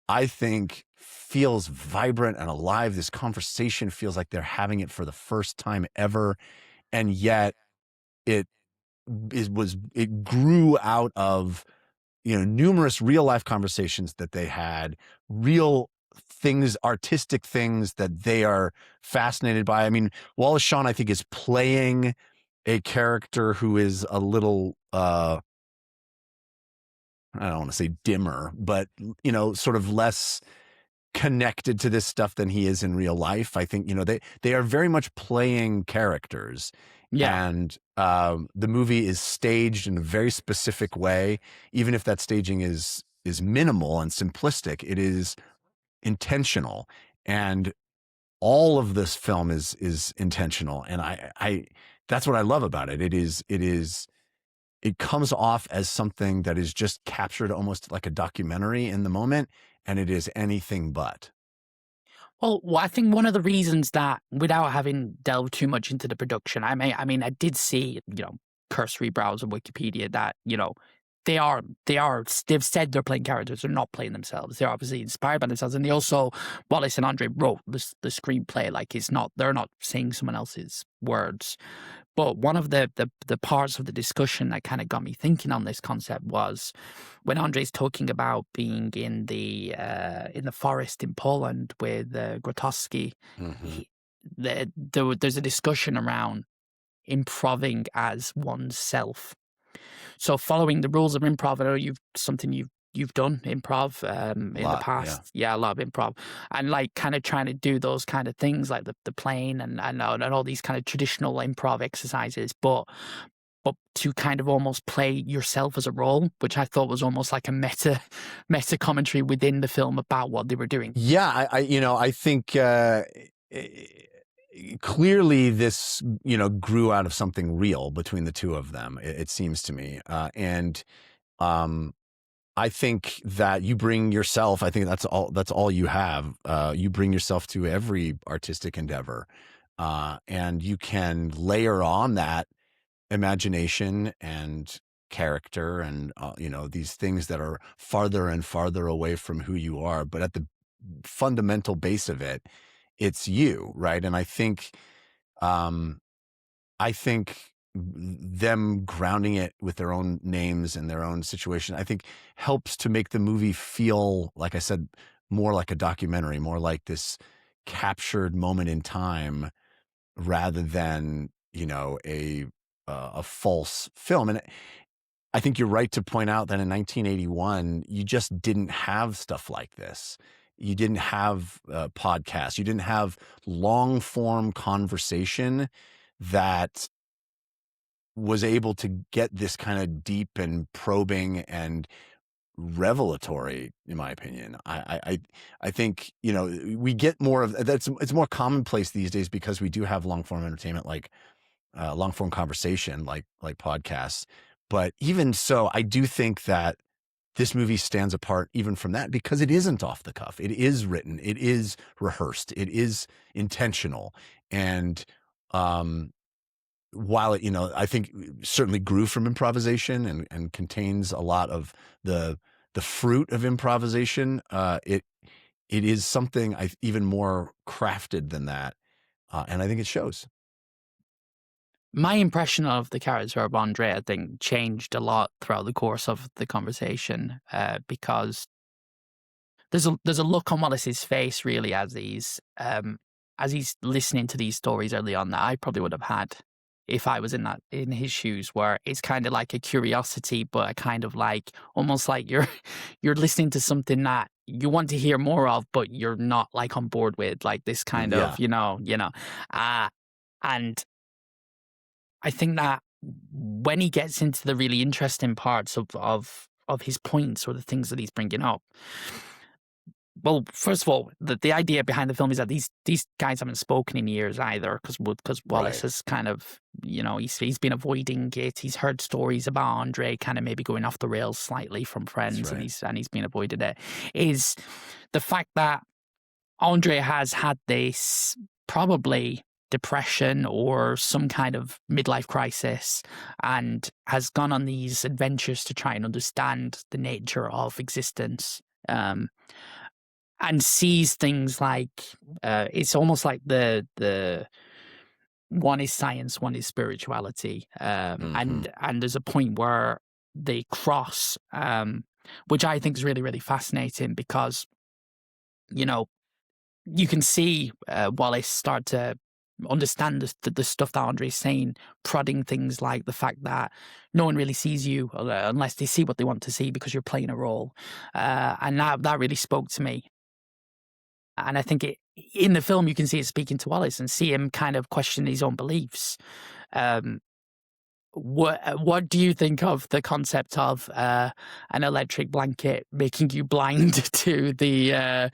I think, feels vibrant and alive. This conversation feels like they're having it for the first time ever. And yet it grew out of, numerous real life conversations that they had, real things, artistic things that they are fascinated by. I mean, Wallace Shawn, I think, is playing a character who is a little, I don't want to say dimmer, but, sort of less connected to this stuff than he is in real life. I think, they are very much playing characters. Yeah. And the movie is staged in a very specific way. Even if that staging is minimal and simplistic, it is intentional. And all of this film is intentional. And I that's what I love about it. It comes off as something that is just captured almost like a documentary in the moment, and it is anything but. Well, I think one of the reasons that, without having delved too much into the production, I mean, I did see, cursory browse on Wikipedia that, they've said they're playing characters, they're not playing themselves. They're obviously inspired by themselves. And they also, Wallace and Andre wrote the screenplay, like they're not saying someone else's words. But one of the parts of the discussion that kind of got me thinking on this concept was when Andre's talking about being in the forest in Poland with Grotowski. Mm-hmm. There's a discussion around improving as one's self. So following the rules of improv, I know something you've you've done improv in the past. Yeah, a lot of improv, and like kind of trying to do those kind of things like the plane and all these kind of traditional improv exercises, but to kind of almost play yourself as a role, which I thought was almost like a meta commentary within the film about what they were doing. Yeah, I think clearly this, grew out of something real between the two of them. It seems to me, and I think that you bring yourself. I think that's all you have. You bring yourself to every artistic endeavor, and you can layer on that imagination and character and these things that are farther and farther away from who you are, but at the fundamental base of it, it's you, right? And um I think them grounding it with their own names and their own situation, I think helps to make the movie feel, like I said, more like a documentary, more like this captured moment in time rather than, a false film. And I think you're right to point out that in 1981, you just didn't have stuff like this. You didn't have podcasts. You didn't have long form conversation that was able to get this kind of deep and probing and revelatory, in my opinion. I think, we get more of that's. It's more commonplace these days because we do have long form entertainment like long form conversation like podcasts. But even so, I do think that this movie stands apart even from that because it isn't off the cuff. It is written. It is rehearsed. It is intentional. And while it, I think certainly grew from improvisation and contains a lot of the fruit of improvisation, it is something even more crafted than that. And I think it shows. My impression of the character of Andre, I think, changed a lot throughout the course of the conversation because there's a look on Wallace's face really as he's listening to these stories early on that I probably would have had if I was in his shoes, where it's kind of like a curiosity, but a kind of like almost like you're listening to something that you want to hear more of, but you're not like on board with, like this kind of and I think that when he gets into the really interesting parts of his points or the things that he's bringing up, well, first of all, the idea behind the film is that these guys haven't spoken in years either, because Wallace has kind of, he's been avoiding it. He's heard stories about Andre kind of maybe going off the rails slightly from friends, right. and he's been avoided it. Is the fact that Andre has had this probably depression or some kind of midlife crisis and has gone on these adventures to try and understand the nature of existence, and sees things like it's almost like the one is science, one is spirituality, and there's a point where they cross, which I think is really, really fascinating because you can see Wallace start to understand the stuff that Andre's saying, prodding things like the fact that no one really sees you unless they see what they want to see because you're playing a role, and that really spoke to me. And I think in the film you can see it speaking to Wallace and see him kind of question his own beliefs. What do you think of the concept of an electric blanket making you blind to the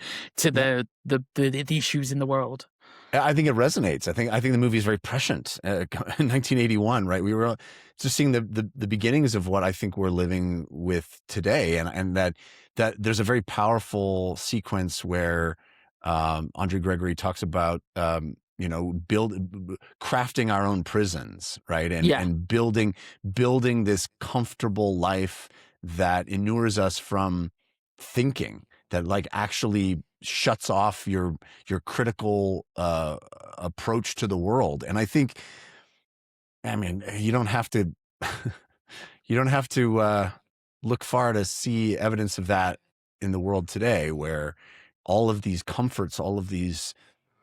issues in the world? I think it resonates. I think the movie is very prescient. In 1981, right? We were just seeing the beginnings of what I think we're living with today, and that there's a very powerful sequence where Andre Gregory talks about crafting our own prisons, right? And building this comfortable life that inures us from thinking, that like actually shuts off your critical approach to the world. And I think, you don't have to look far to see evidence of that in the world today, where all of these comforts, all of these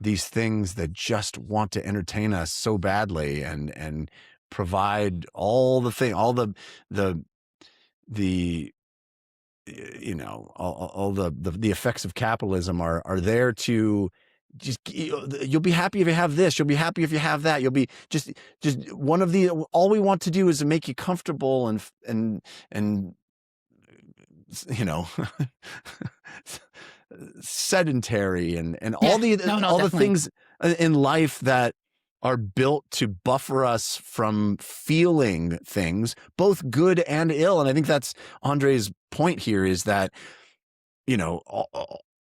things that just want to entertain us so badly and provide all the all the effects of capitalism are there to just, you'll be happy if you have this, you'll be happy if you have that, you'll be just one of the, all we want to do is to make you comfortable and sedentary and all the things in life that are built to buffer us from feeling things, both good and ill. And I think that's Andre's point here, is that,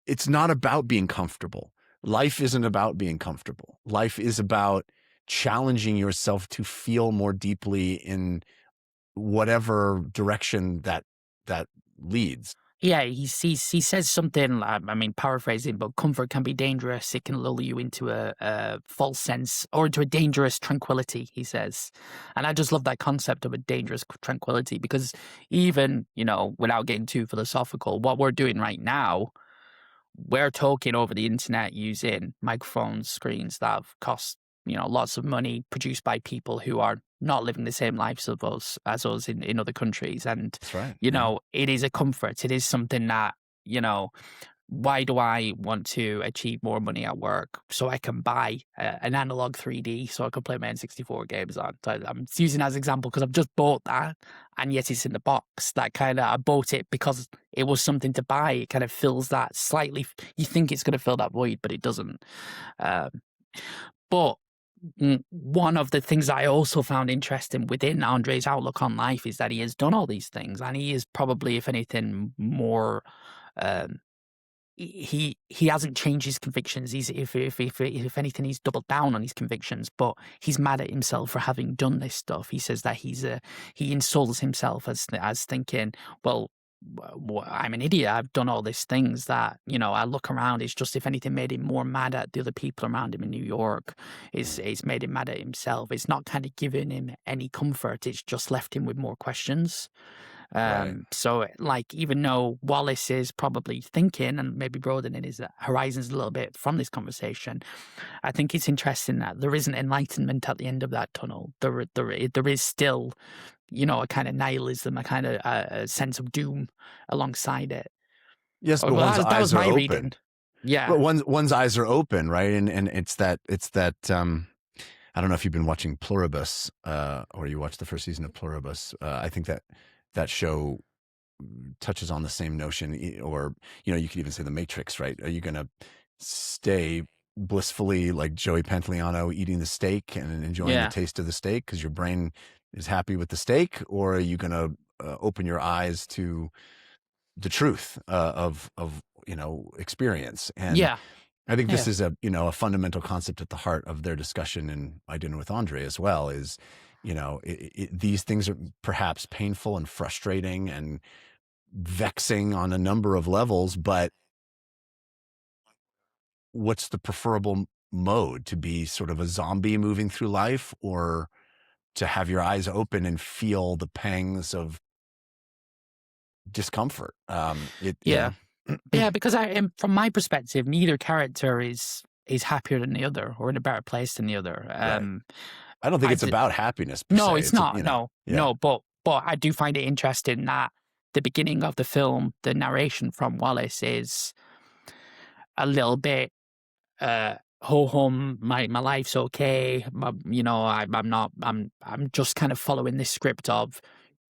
it's not about being comfortable. Life isn't about being comfortable. Life is about challenging yourself to feel more deeply in whatever direction that leads. Yeah, he says something, paraphrasing, but comfort can be dangerous. It can lull you into a false sense, or into a dangerous tranquility, he says. And I just love that concept of a dangerous tranquility, because even, without getting too philosophical, what we're doing right now, we're talking over the internet using microphones, screens that have cost, lots of money, produced by people who are not living the same lives as us in other countries. And, That's right. It is a comfort. It is something that, why do I want to achieve more money at work? So I can buy an analog 3D so I can play my N64 games on. So I'm using that as an example because I've just bought that, and yet it's in the box. That kind of, I bought it because it was something to buy. It kind of fills that slightly, you think it's going to fill that void, but it doesn't. But one of the things I also found interesting within Andre's outlook on life is that he has done all these things, and he is probably, if anything, more. He hasn't changed his convictions. He's if anything, he's doubled down on his convictions. But he's mad at himself for having done this stuff. He says that he insults himself as thinking, well, I'm an idiot. I've done all these things that, I look around. It's just, if anything, made him more mad at the other people around him in New York. It's made him mad at himself. It's not kind of giving him any comfort. It's just left him with more questions. Right. So, even though Wallace is probably thinking and maybe broadening his horizons a little bit from this conversation, I think it's interesting that there isn't enlightenment at the end of that tunnel. There is still, a kind of nihilism, a kind of a sense of doom alongside it. Yes, but one's eyes are open. Reading. Yeah, but one's eyes are open, right? And it's that. I don't know if you've been watching Pluribus, or you watched the first season of Pluribus. I think that show touches on the same notion, or, you could even say The Matrix, right? Are you going to stay blissfully like Joey Pantoliano eating the steak and enjoying the taste of the steak because your brain is happy with the steak? Or are you going to open your eyes to the truth of experience? And I think this is a fundamental concept at the heart of their discussion in My Dinner with Andre as well, is, these things are perhaps painful and frustrating and vexing on a number of levels, but what's the preferable mode? To be sort of a zombie moving through life, or to have your eyes open and feel the pangs of discomfort? Yeah, because from my perspective, neither character is happier than the other or in a better place than the other. Right. I don't think it's about happiness. No, it's not. No. But I do find it interesting that the beginning of the film, the narration from Wallace is a little bit, ho hum, my life's okay. I'm just kind of following this script of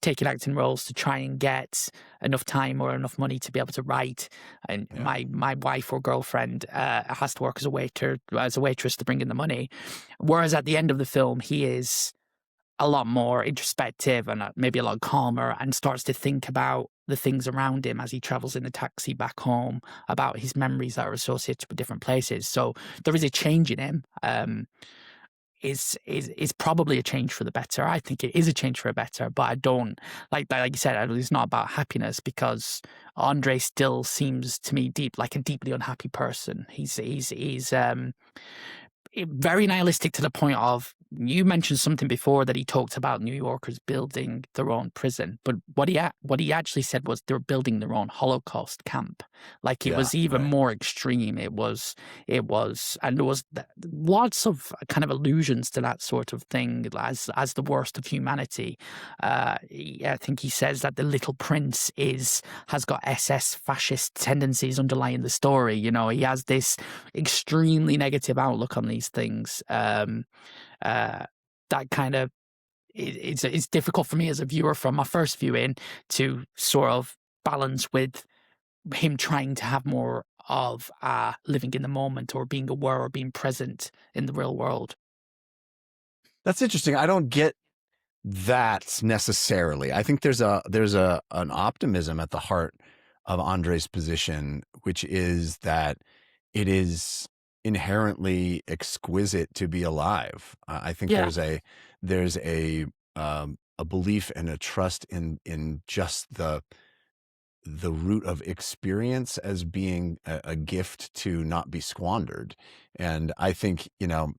taking acting roles to try and get enough time or enough money to be able to write. And my wife or girlfriend has to work as a waitress to bring in the money. Whereas at the end of the film, he is a lot more introspective and maybe a lot calmer, and starts to think about the things around him as he travels in the taxi back home, about his memories that are associated with different places. So there is a change in him. Is probably a change for the better. I think it is a change for the better, but I don't like you said, it's not about happiness, because Andre still seems to me a deeply unhappy person. He's very nihilistic to the point of you mentioned something before that he talked about New Yorkers building their own prison, but what he actually said was they're building their own Holocaust camp. Like it was even more extreme. It was, and there was lots of kind of allusions to that sort of thing as the worst of humanity. I think he says that the Little Prince has got SS fascist tendencies underlying the story. You know, he has this extremely negative outlook on these things. That kind of it's difficult for me as a viewer from my first viewing to sort of balance with him trying to have more of living in the moment or being aware or being present in the real world. That's interesting. I don't get that necessarily. I think there's an optimism at the heart of Andre's position, which is that it is inherently exquisite to be alive. I think there's a belief and a trust in just the root of experience as being a gift to not be squandered. And I think, you know,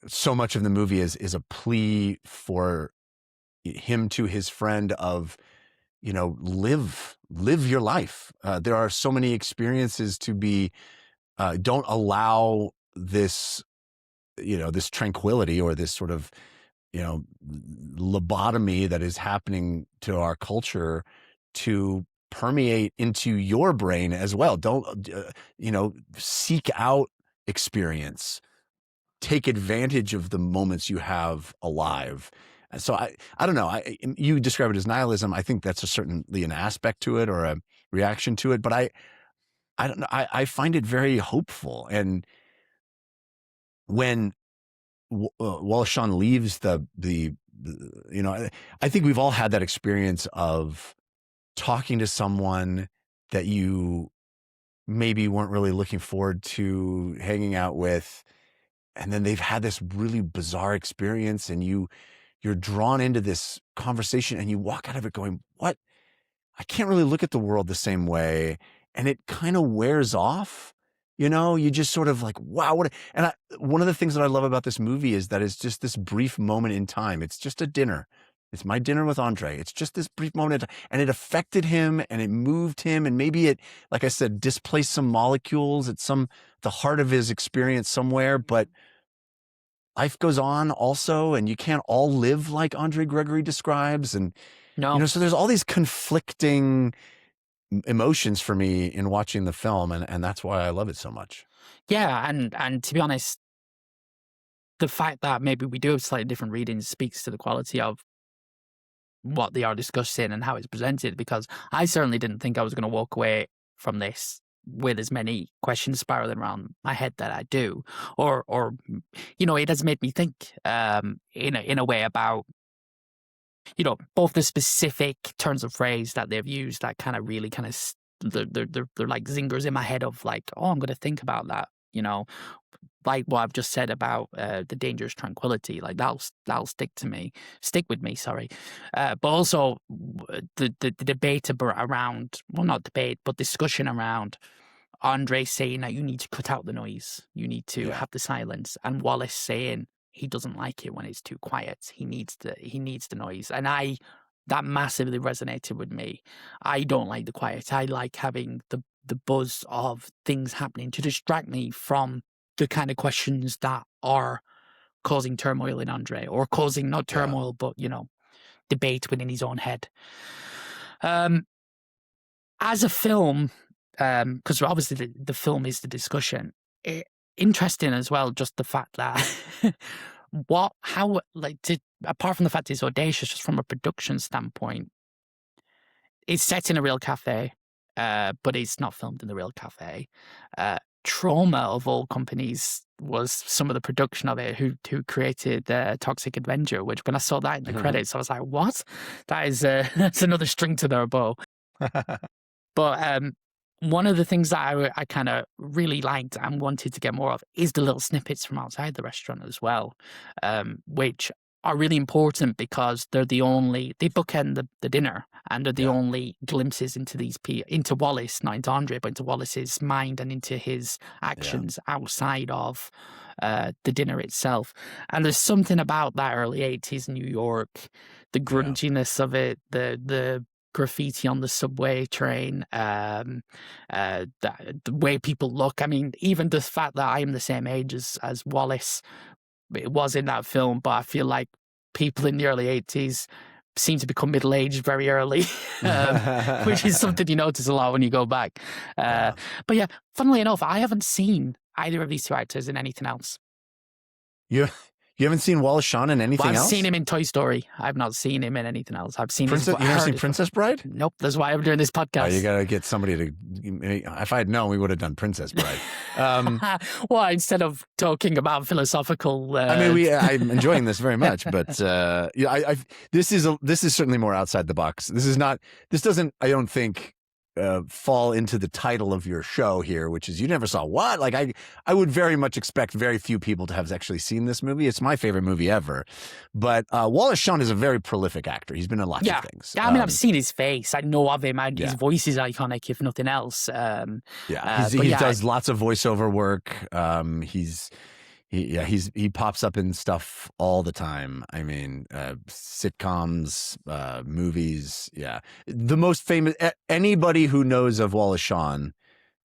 so much of the movie is a plea for him to his friend of, you know, live your life. There are so many experiences to be. Don't allow this, you know, this tranquility or this sort of, you know, lobotomy that is happening to our culture to permeate into your brain as well. Don't, you know, seek out experience. Take advantage of the moments you have alive. And so I don't know. You describe it as nihilism. I think that's certainly an aspect to it or a reaction to it. But I don't know. I find it very hopeful. And when Wallace Shawn leaves the you know, I think we've all had that experience of talking to someone that you maybe weren't really looking forward to hanging out with, and then they've had this really bizarre experience, and you're drawn into this conversation, and you walk out of it going, "What? I can't really look at the world the same way." And it kind of wears off, you know, you just sort of like, wow. One of the things that I love about this movie is that it's just this brief moment in time. It's just a dinner. It's my dinner with Andre. It's just this brief moment in time, and it affected him and it moved him. And maybe it, like I said, displaced some molecules at the heart of his experience somewhere, but life goes on also, and you can't all live like Andre Gregory describes. And, No. you know, so there's all these conflicting emotions for me in watching the film, and that's why I love it so much. Yeah, and to be honest, the fact that maybe we do have slightly different readings speaks to the quality of what they are discussing and how it's presented, because I certainly didn't think I was going to walk away from this with as many questions spiraling around my head that I do, or you know, it has made me think in a way about, you know, both the specific turns of phrase that they've used that kind of really kind of they're like zingers in my head of like, oh, I'm going to think about that, you know, like what I've just said about the dangerous tranquility, like that'll stick with me, sorry. But also the debate around, well, not debate, but discussion around Andre saying that you need to cut out the noise, you need to have the silence, and Wallace saying he doesn't like it when it's too quiet. He needs the noise. And that massively resonated with me. I don't like the quiet. I like having the buzz of things happening to distract me from the kind of questions that are causing turmoil in Andre, or causing not turmoil, but, you know, debate within his own head. As a film, because obviously the film is the discussion, interesting as well, just the fact that apart from the fact it's audacious, just from a production standpoint, it's set in a real cafe, but it's not filmed in the real cafe. Trauma, of all companies, was some of the production of it, who created Toxic Avenger, which when I saw that in the credits, I was like, what? That is that's another string to their bow. But one of the things that I kind of really liked and wanted to get more of is the little snippets from outside the restaurant as well, which are really important because they bookend the dinner, and they're the only glimpses into Wallace, not into Andre, but into Wallace's mind and into his actions outside of the dinner itself. And there's something about that early 80s New York, the grunginess of it, the graffiti on the subway train, the way people look. I mean, even the fact that I am the same age as Wallace, it was in that film, but I feel like people in the early 80s seem to become middle-aged very early, which is something you notice a lot when you go back. But yeah, funnily enough, I haven't seen either of these two actors in anything else. You haven't seen Wallace Shawn in anything else? I've seen him in Toy Story. I've not seen him in anything else. I've seen Princess. You never seen Princess Bride? Nope. That's why I'm doing this podcast. Oh, you gotta get somebody to. If I had known, we would have done Princess Bride. Well, instead of talking about philosophical. I mean, I'm enjoying this very much, but this is certainly more outside the box. This doesn't. I don't think. Fall into the title of your show here, which is You Never Saw What? Like I would very much expect very few people to have actually seen this movie. It's my favorite movie ever. But Wallace Shawn is a very prolific actor. He's been in lots of things. Yeah, I mean, I've seen his face. I know of him. His voice is iconic, if nothing else. He does lots of voiceover work. He pops up in stuff all the time. I mean, sitcoms, movies. Yeah, the most famous. Anybody who knows of Wallace Shawn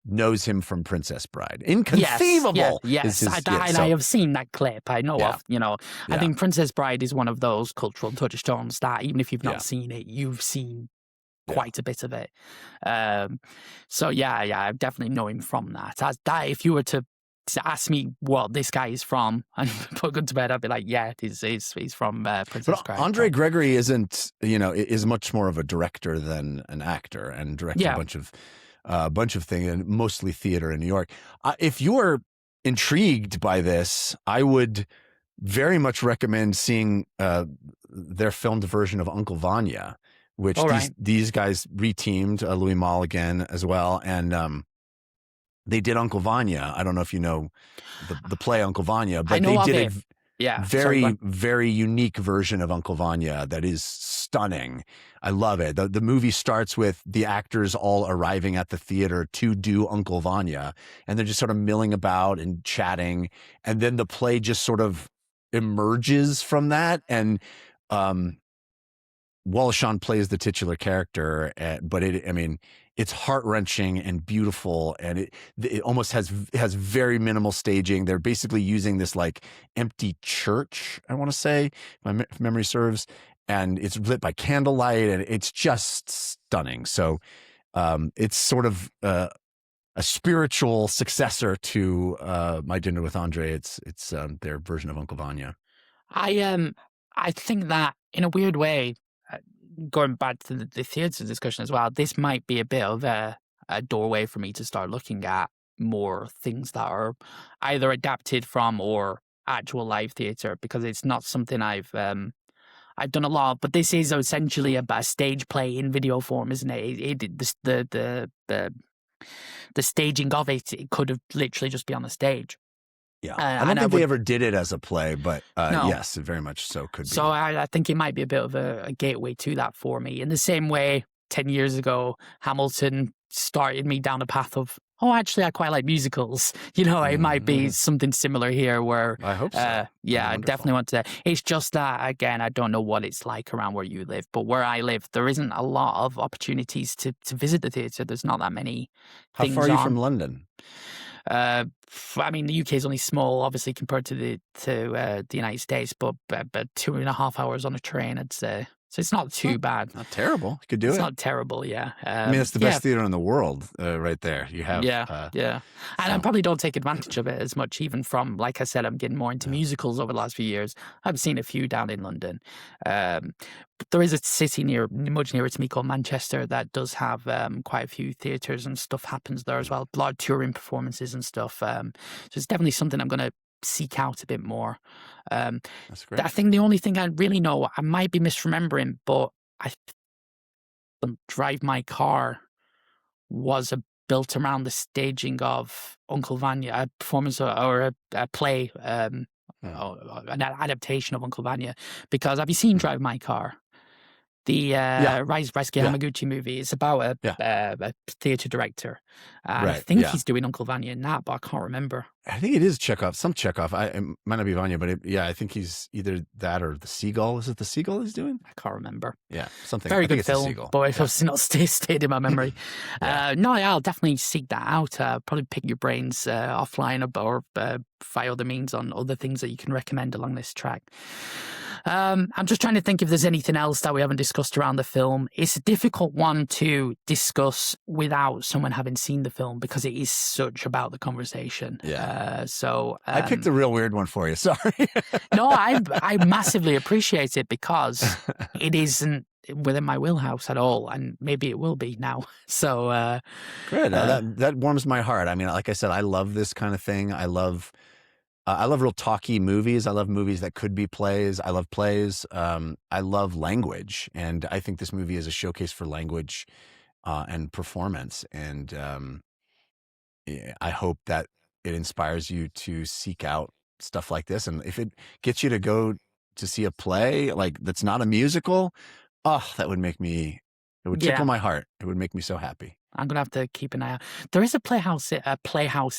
knows him from Princess Bride. Inconceivable. Yes. I have seen that clip. I know of. I think Princess Bride is one of those cultural touchstones that even if you've not seen it, you've seen quite a bit of it. So I definitely know him from that. If you were to ask me what this guy is from and put good to bed, I'd be like, he's from Princess Bride. Andre Gregory is much more of a director than an actor, and directed a bunch of things, and mostly theater in New York. If you're intrigued by this, I would very much recommend seeing their filmed version of Uncle Vanya, which these guys reteamed, Louis Malle again as well, and they did Uncle Vanya. I don't know if you know the play Uncle Vanya, but they did a very, very unique version of Uncle Vanya that is stunning. I love it. The movie starts with the actors all arriving at the theater to do Uncle Vanya, and they're just sort of milling about and chatting, and then the play just sort of emerges from that, and Wallace Shawn plays the titular character, but it's heart-wrenching and beautiful, and it almost has very minimal staging. They're basically using this like empty church, I want to say, if memory serves, and it's lit by candlelight, and it's just stunning. So it's sort of a spiritual successor to My Dinner with Andre. It's their version of Uncle Vanya. I think that in a weird way, going back to the theatre discussion as well, this might be a bit of a doorway for me to start looking at more things that are either adapted from or actual live theatre, because it's not something I've done a lot of. But this is essentially a stage play in video form, isn't it? The staging of it could have literally just be on the stage. Yeah, I don't think they ever did it as a play, but yes, very much so could be. So I think it might be a bit of a gateway to that for me. In the same way, 10 years ago, Hamilton started me down a path of, actually, I quite like musicals. It might be something similar here where... I hope so. I definitely want to... It's just that, again, I don't know what it's like around where you live, but where I live, there isn't a lot of opportunities to visit the theatre. There's not that many things. How far are you from London? The UK is only small, obviously, compared to the United States, but 2.5 hours on a train, I'd say. So it's not too bad. Not terrible. You could do it. It's not terrible, yeah. It's the best theater in the world, right there. You have, And I probably don't take advantage of it as much, even from, like I said, I'm getting more into musicals over the last few years. I've seen a few down in London. But there is a city much nearer to me called Manchester that does have quite a few theatres and stuff happens there as well. A lot of touring performances and stuff. So it's definitely something I'm going to seek out a bit more. That's great. I think the only thing I really know, I might be misremembering, but I Drive My Car was built around the staging of Uncle Vanya, a performance or a play, an adaptation of Uncle Vanya. Because have you seen Drive My Car? The Reisuke Yeah. Hamaguchi movie. It's about a theatre director. And I Right, think yeah. he's doing Uncle Vanya in that, but I can't remember. I think it is Chekhov, some Chekhov. It might not be Vanya, but I think he's either that or The Seagull. Is it The Seagull he's doing? I can't remember. Yeah, something. Very I think good it's The film, Seagull. but it's obviously not stayed in my memory. Yeah. No, I'll definitely seek that out. Probably pick your brains offline or via other means on other things that you can recommend along this track. I'm just trying to think if there's anything else that we haven't discussed around the film. It's a difficult one to discuss without someone having seen the film because it is such about the conversation. Yeah. So I picked a real weird one for you. Sorry. No, I massively appreciate it because it isn't within my wheelhouse at all, and maybe it will be now. So good. That warms my heart. I mean, like I said, I love this kind of thing. I love real talky movies. I love movies that could be plays. I love plays. I love language, and I think this movie is a showcase for language and performance. And I hope that it inspires you to seek out stuff like this. And if it gets you to go to see a play like that's not a musical, that would make me. It would tickle my heart. It would make me so happy. I'm gonna have to keep an eye out. There is a playhouse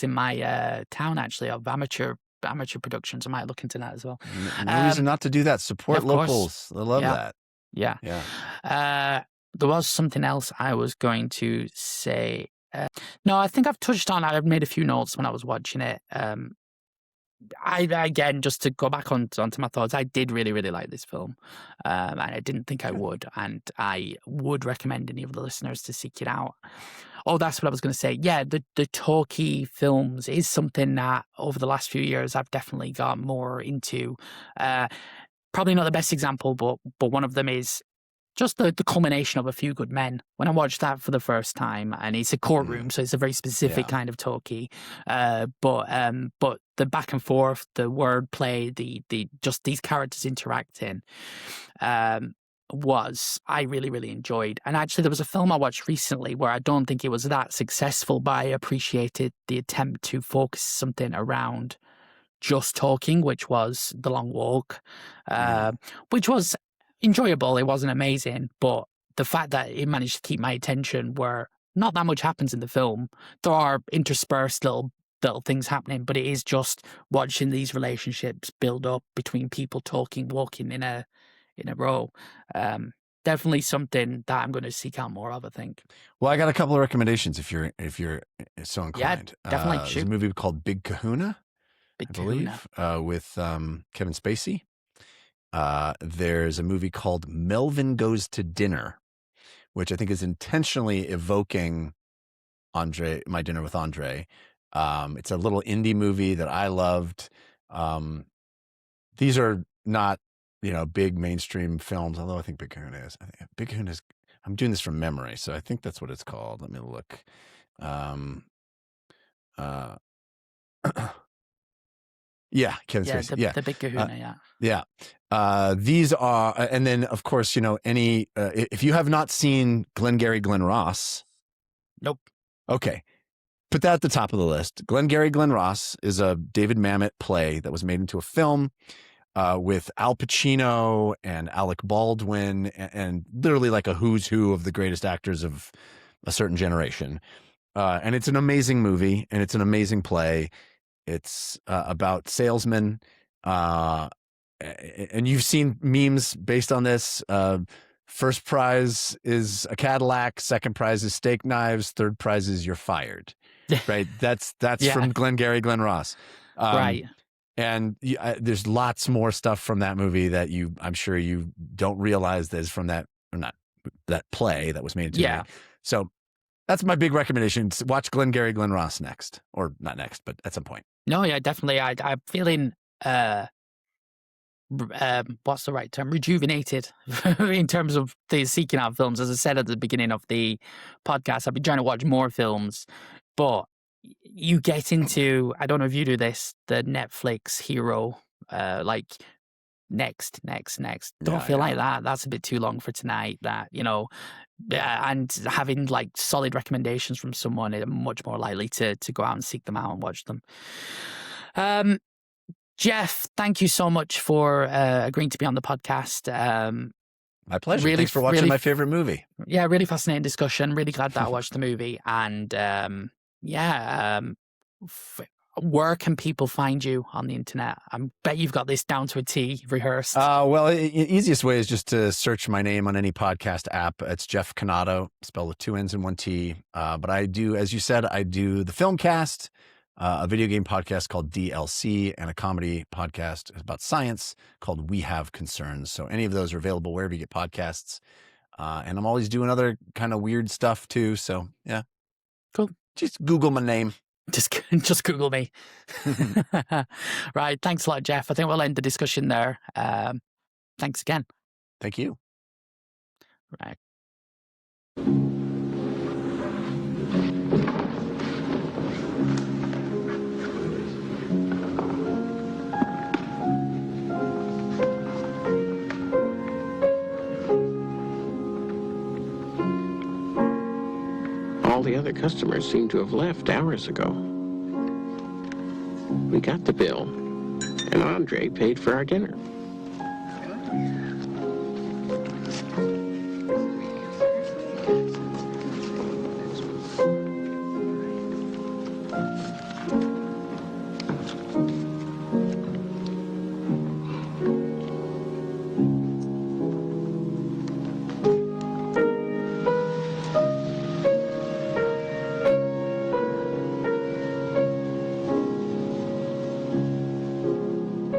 in my town actually of amateur productions. I might look into that as well. No reason not to do that. Support locals. I love that. Yeah. There was something else I was going to say. No, I think I've touched on. I've made a few notes when I was watching it. Again, just to go back onto my thoughts, I did really, really like this film, and I didn't think I would, and I would recommend any of the listeners to seek it out. Oh, that's what I was going to say. Yeah, the talkie films is something that over the last few years I've definitely got more into. Probably not the best example, but one of them is just the culmination of A Few Good Men. When I watched that for the first time, and it's a courtroom, so it's a very specific kind of talkie. But the back and forth, the wordplay, the just these characters interacting, I really, really enjoyed. And actually, there was a film I watched recently where I don't think it was that successful, but I appreciated the attempt to focus something around just talking, which was The Long Walk, which was enjoyable. It wasn't amazing, but the fact that it managed to keep my attention where not that much happens in the film. There are interspersed little things happening, but it is just watching these relationships build up between people talking, walking in a row. Definitely something that I'm going to seek out more of, I think. Well, I got a couple of recommendations if you're so inclined. Yeah, definitely. There's a movie called Big Kahuna, I believe, with Kevin Spacey. There's a movie called Melvin Goes to Dinner, which I think is intentionally evoking My Dinner with Andre. It's a little indie movie that I loved. These are not, big mainstream films, although I think Big Kahuna is. Big Kahuna is, I'm doing this from memory, so I think that's what it's called. Let me look. Yeah, Kevin Spacey. The Big Kahuna, Yeah. These are, and then of course, if you have not seen Glengarry Glen Ross. Nope. Okay. Put that at the top of the list. Glengarry Glen Ross is a David Mamet play that was made into a film with Al Pacino and Alec Baldwin and literally like a who's who of the greatest actors of a certain generation. And it's an amazing movie and it's an amazing play. It's about salesmen, and you've seen memes based on this. First prize is a Cadillac, second prize is steak knives, third prize is you're fired. Right? That's from Glengarry Glen Ross. Right. And there's lots more stuff from that movie that I'm sure you don't realize that is from that, or not that play that was made into a movie. So that's my big recommendation. Watch Glengarry Glen Ross next, or not next, but at some point. No, yeah, definitely. I'm feeling, what's the right term? Rejuvenated in terms of the seeking out films. As I said at the beginning of the podcast, I've been trying to watch more films, but you get into, I don't know if you do this, the Netflix hero, like next. Don't feel like that. That's a bit too long for tonight. That, and having like solid recommendations from someone, I'm much more likely to go out and seek them out and watch them. Jeff, thank you so much for agreeing to be on the podcast. My pleasure. Really- Thanks for watching really- my favorite movie. Yeah, really fascinating discussion. Really glad that I watched the movie. And where can people find you on the internet? I bet you've got this down to a T, rehearsed. Well, the easiest way is just to search my name on any podcast app. It's Jeff Cannata, spelled with 2 N's and 1 T. But I do, as you said, I do the Filmcast, a video game podcast called DLC, and a comedy podcast about science called We Have Concerns. So any of those are available wherever you get podcasts. And I'm always doing other kind of weird stuff too. So yeah. Cool. Just Google my name. Just Google me. Right. Thanks a lot, Jeff. I think we'll end the discussion there. Thanks again. Thank you. Right. All the other customers seem to have left hours ago. We got the bill, and Andre paid for our dinner.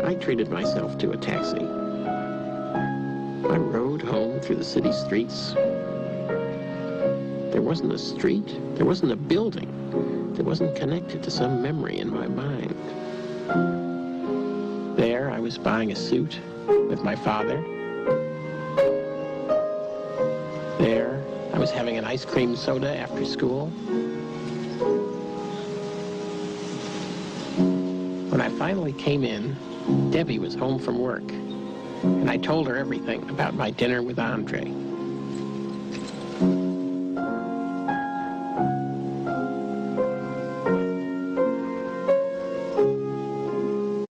I treated myself to a taxi. I rode home through the city streets. There wasn't a street, there wasn't a building that wasn't connected to some memory in my mind. There, I was buying a suit with my father. There, I was having an ice cream soda after school. When I finally came in, Debbie was home from work, and I told her everything about my dinner with Andre.